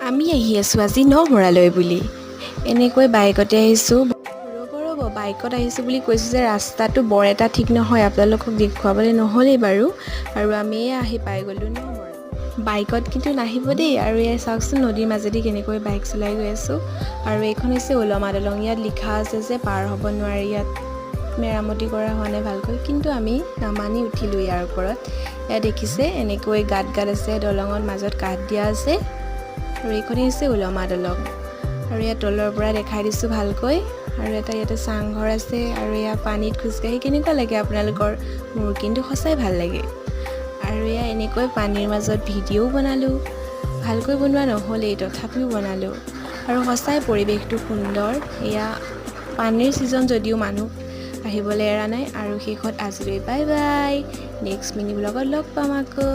আমি আহি আছোঁ আজি নমৰালৈ বুলি এনেকৈ বাইকতে আহিছোঁ ৰ'ব বাইকত আহিছোঁ বুলি কৈছোঁ যে ৰাস্তাটো বৰ এটা ঠিক নহয় আপোনালোকক দেখুৱাবলৈ নহ'লেই বাৰু আৰু আমি আহি পাই গ'লোঁ নমৰা বাইকত কিন্তু নাহিব দেই আৰু এয়া চাওকচোন নদীৰ মাজেদি কেনেকৈ বাইক চলাই গৈ আছোঁ আৰু এইখন হৈছে ওলমা দলং ইয়াত লিখা আছে যে পাৰ হ'ব নোৱাৰি ইয়াত মেৰামতি কৰা হোৱা নাই ভালকৈ কিন্তু আমি নামানি উঠিলোঁ ইয়াৰ ওপৰত ইয়াত দেখিছে এনেকৈ গাঁত আছে দলঙত মাজত কাঠ দিয়া আছে আৰু এইখনেই হৈছে ওলমা দলং আৰু ইয়াত তলৰ পৰা দেখাই দিছোঁ ভালকৈ আৰু এটা ইয়াতে চাংঘৰ আছে আৰু এয়া পানীত খোজকাঢ়ি কেনেকুৱা লাগে আপোনালোকৰ মোৰ কিন্তু সঁচাই ভাল লাগে আৰু এয়া এনেকৈ পানীৰ মাজত ভিডিঅ'ও বনালোঁ ভালকৈ বনোৱা নহ'লেই তথাপিও বনালোঁ আৰু সঁচাই পৰিৱেশটো সুন্দৰ এয়া পানীৰ ছিজন যদিও মানুহ আহিবলৈ এৰা নাই আৰু শেষত আজিলৈ বাই বাই নেক্সট মিনি ব্লগত লগ পাম আকৌ